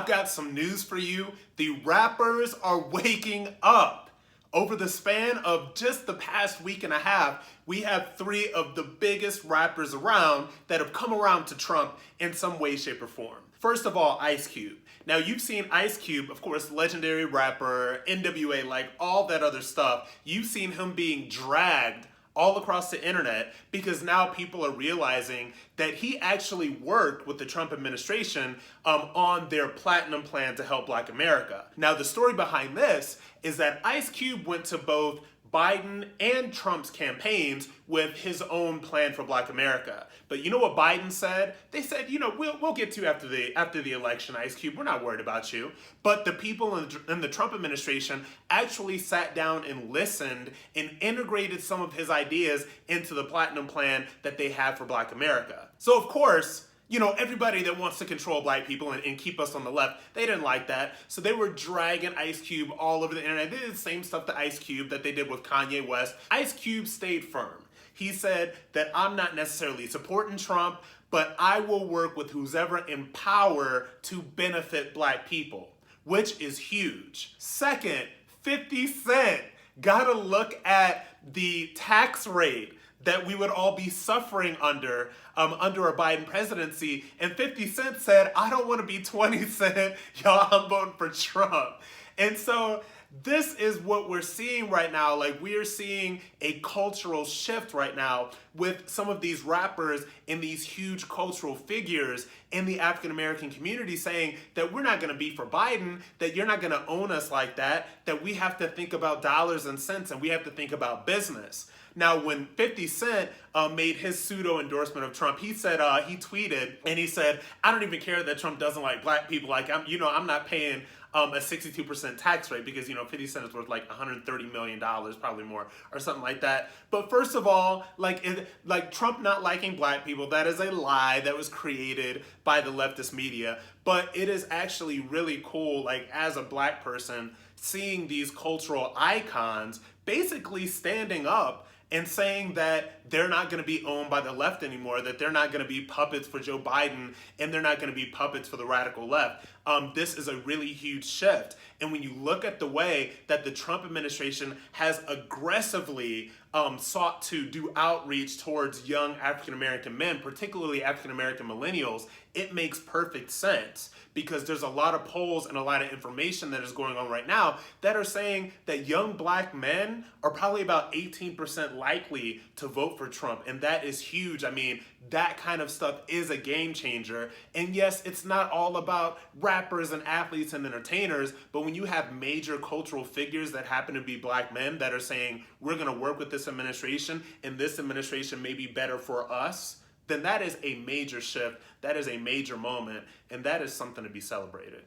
I've got some news for you. The rappers are waking up. Over the span of just the past week and a half, we have three of the biggest rappers around that have come around to Trump in some way, shape, or form. First of all, Ice Cube. Now, you've seen Ice Cube, of course, legendary rapper, NWA, like all that other stuff. You've seen him being dragged all across the internet because now people are realizing that he actually worked with the Trump administration on their platinum plan to help Black America. Now, the story behind this is that Ice Cube went to both Biden and Trump's campaigns with his own plan for Black America. But you know what Biden said? They said, you know, we'll get to you after the election, Ice Cube. We're not worried about you. But the people in the Trump administration actually sat down and listened and integrated some of his ideas into the platinum plan that they have for Black America. So of course, you know, everybody that wants to control Black people and keep us on the left, they didn't like that. So they were dragging Ice Cube all over the internet. They did the same stuff to Ice Cube that they did with Kanye West. Ice Cube stayed firm. He said that I'm not necessarily supporting Trump, but I will work with who's ever in power to benefit Black people, which is huge. Second, 50 Cent. Gotta look at the tax rate that we would all be suffering under a Biden presidency. And 50 Cent said, I don't want to be 20 Cent, y'all, I'm voting for Trump. And so this is what we're seeing right now. Like, we are seeing a cultural shift right now with some of these rappers and these huge cultural figures in the African-American community saying that we're not going to be for Biden, that you're not going to own us like that we have to think about dollars and cents and we have to think about business. Now, when 50 Cent made his pseudo endorsement of Trump, he said, he tweeted and he said, I don't even care that Trump doesn't like Black people. Like, I'm not paying a 62% tax rate because, 50 Cent is worth like $130 million, probably more, or something like that. But first of all, like Trump not liking Black people, that is a lie that was created by the leftist media. But it is actually really cool, like, as a Black person, seeing these cultural icons basically standing up and saying that they're not going to be owned by the left anymore, that they're not going to be puppets for Joe Biden, and they're not going to be puppets for the radical left. This is a really huge shift. And when you look at the way that the Trump administration has aggressively sought to do outreach towards young African-American men, particularly African-American millennials, it makes perfect sense because there's a lot of polls and a lot of information that is going on right now that are saying that young Black men are probably about 18% likely to vote for Trump. And that is huge. I mean, that kind of stuff is a game changer. And yes, it's not all about rappers and athletes and entertainers, but when you have major cultural figures that happen to be Black men that are saying, we're going to work with this administration and this administration may be better for us, then that is a major shift, that is a major moment, and that is something to be celebrated.